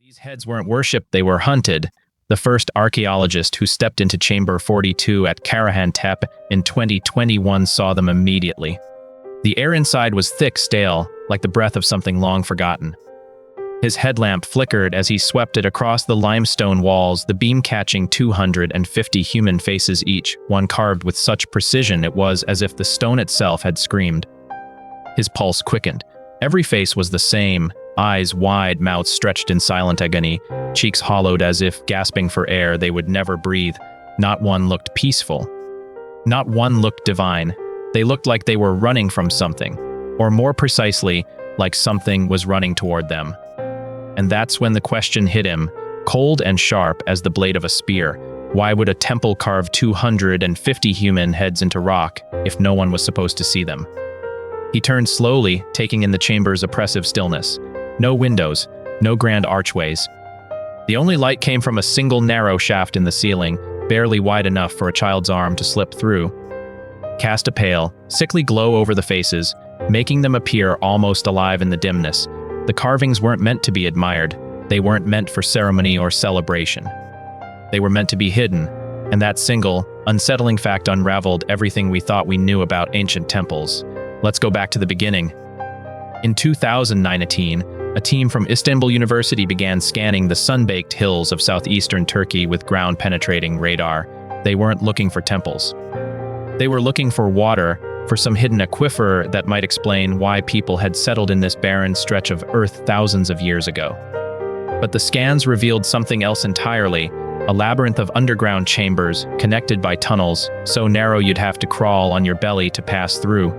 These heads weren't worshipped, they were hunted. The first archaeologist who stepped into Chamber 42 at Karahan Tepe in 2021 saw them immediately. The air inside was thick, stale, like the breath of something long forgotten. His headlamp flickered as he swept it across the limestone walls, the beam catching 250 human faces each, one carved with such precision it was as if the stone itself had screamed. His pulse quickened. Every face was the same, eyes wide, mouths stretched in silent agony, cheeks hollowed as if gasping for air they would never breathe. Not one looked peaceful. Not one looked divine. They looked like they were running from something, or more precisely, like something was running toward them. And that's when the question hit him, cold and sharp as the blade of a spear. Why would a temple carve 250 human heads into rock if no one was supposed to see them? He turned slowly, taking in the chamber's oppressive stillness. No windows, no grand archways. The only light came from a single narrow shaft in the ceiling, barely wide enough for a child's arm to slip through. Cast a pale, sickly glow over the faces, making them appear almost alive in the dimness. The carvings weren't meant to be admired. They weren't meant for ceremony or celebration. They were meant to be hidden, and that single, unsettling fact unraveled everything we thought we knew about ancient temples. Let's go back to the beginning. In 2019, a team from Istanbul University began scanning the sun-baked hills of southeastern Turkey with ground-penetrating radar. They weren't looking for temples. They were looking for water, for some hidden aquifer that might explain why people had settled in this barren stretch of earth thousands of years ago. But the scans revealed something else entirely, a labyrinth of underground chambers connected by tunnels so narrow you'd have to crawl on your belly to pass through.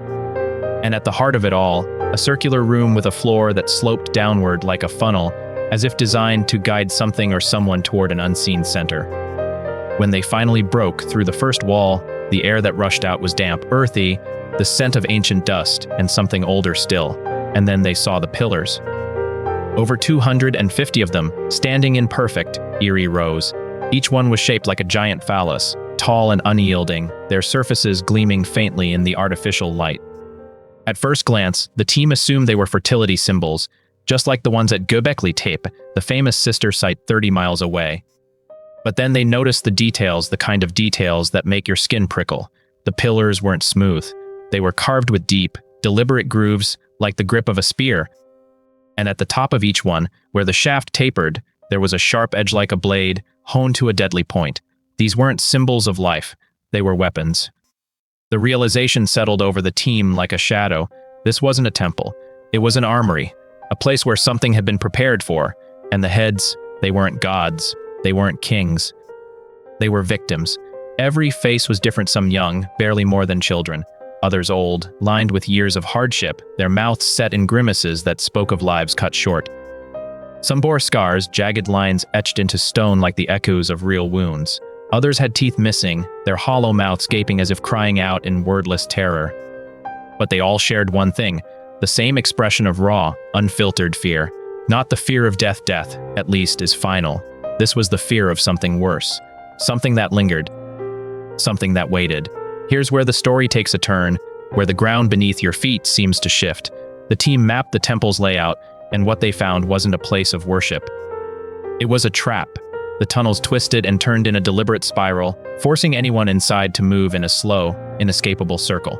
And at the heart of it all, a circular room with a floor that sloped downward like a funnel, as if designed to guide something or someone toward an unseen center. When they finally broke through the first wall, the air that rushed out was damp, earthy, the scent of ancient dust and something older still. And then they saw the pillars. Over 250 of them, standing in perfect, eerie rows. Each one was shaped like a giant phallus, tall and unyielding, their surfaces gleaming faintly in the artificial light. At first glance, the team assumed they were fertility symbols, just like the ones at Göbekli Tepe, the famous sister site 30 miles away. But then they noticed the details, the kind of details that make your skin prickle. The pillars weren't smooth. They were carved with deep, deliberate grooves, like the grip of a spear. And at the top of each one, where the shaft tapered, there was a sharp edge like a blade, honed to a deadly point. These weren't symbols of life, they were weapons. The realization settled over the team like a shadow. This wasn't a temple. It was an armory, a place where something had been prepared for. And the heads, they weren't gods. They weren't kings. They were victims. Every face was different, some young, barely more than children. Others old, lined with years of hardship, their mouths set in grimaces that spoke of lives cut short. Some bore scars, jagged lines etched into stone like the echoes of real wounds. Others had teeth missing, their hollow mouths gaping as if crying out in wordless terror. But they all shared one thing, the same expression of raw, unfiltered fear. Not the fear of death, at least, is final. This was the fear of something worse, something that lingered, something that waited. Here's where the story takes a turn, where the ground beneath your feet seems to shift. The team mapped the temple's layout, and what they found wasn't a place of worship. It was a trap. The tunnels twisted and turned in a deliberate spiral, forcing anyone inside to move in a slow, inescapable circle.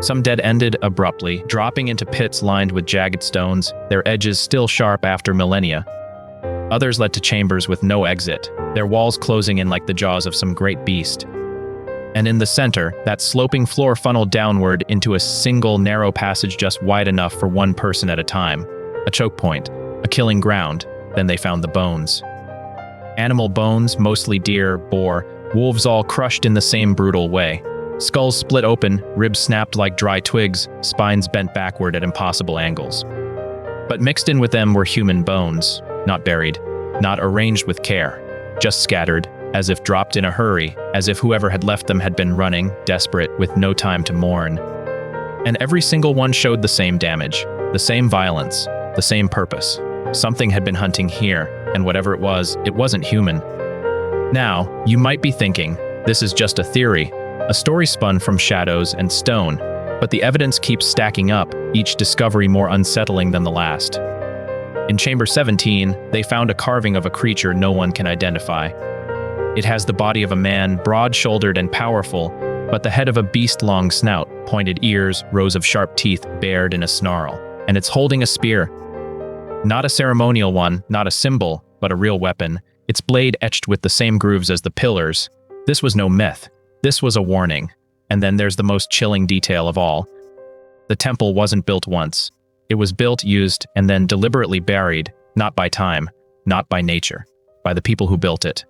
Some dead-ended abruptly, dropping into pits lined with jagged stones, their edges still sharp after millennia. Others led to chambers with no exit, their walls closing in like the jaws of some great beast. And in the center, that sloping floor funneled downward into a single narrow passage just wide enough for one person at a time. A choke point, a killing ground. Then they found the bones. Animal bones, mostly deer, boar, wolves, all crushed in the same brutal way. Skulls split open, ribs snapped like dry twigs, spines bent backward at impossible angles. But mixed in with them were human bones, not buried, not arranged with care, just scattered, as if dropped in a hurry, as if whoever had left them had been running, desperate, with no time to mourn. And every single one showed the same damage, the same violence, the same purpose. Something had been hunting here, and whatever it wasn't human. Now, you might be thinking, this is just a theory, a story spun from shadows and stone, but the evidence keeps stacking up, each discovery more unsettling than the last. In In Chamber 17, they found a carving of a creature no one can identify. It has the body of a man, broad-shouldered and powerful, but the head of a beast-long snout, pointed ears, rows of sharp teeth bared in a snarl. And it's holding a spear. Not a ceremonial one, not a symbol, but a real weapon, its blade etched with the same grooves as the pillars. This was no myth. This was a warning. And then there's the most chilling detail of all. The temple wasn't built once. It was built, used, and then deliberately buried, not by time, not by nature, by the people who built it.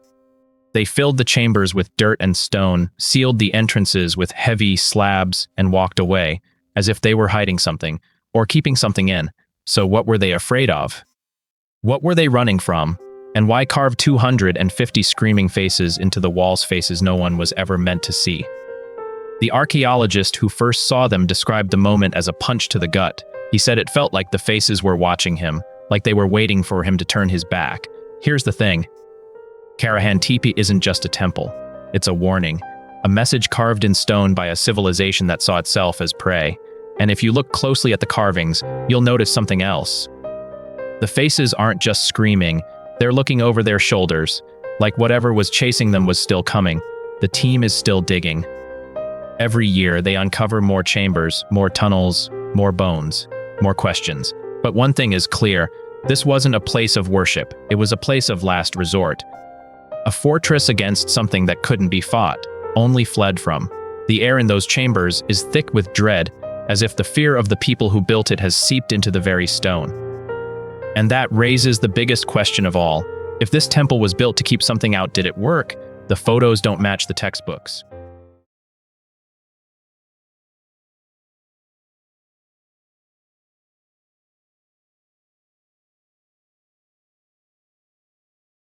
They filled the chambers with dirt and stone, sealed the entrances with heavy slabs, and walked away, as if they were hiding something, or keeping something in. So what were they afraid of? What were they running from? And why carve 250 screaming faces into the walls, faces no one was ever meant to see? The archaeologist who first saw them described the moment as a punch to the gut. He said it felt like the faces were watching him, like they were waiting for him to turn his back. Here's the thing. Karahan Tepe isn't just a temple. It's a warning, a message carved in stone by a civilization that saw itself as prey. And if you look closely at the carvings, you'll notice something else. The faces aren't just screaming, they're looking over their shoulders, like whatever was chasing them was still coming. The team is still digging. Every year, they uncover more chambers, more tunnels, more bones, more questions. But one thing is clear, this wasn't a place of worship, it was a place of last resort. A fortress against something that couldn't be fought, only fled from. The air in those chambers is thick with dread, as if the fear of the people who built it has seeped into the very stone. And that raises the biggest question of all. If this temple was built to keep something out, did it work? The photos don't match the textbooks.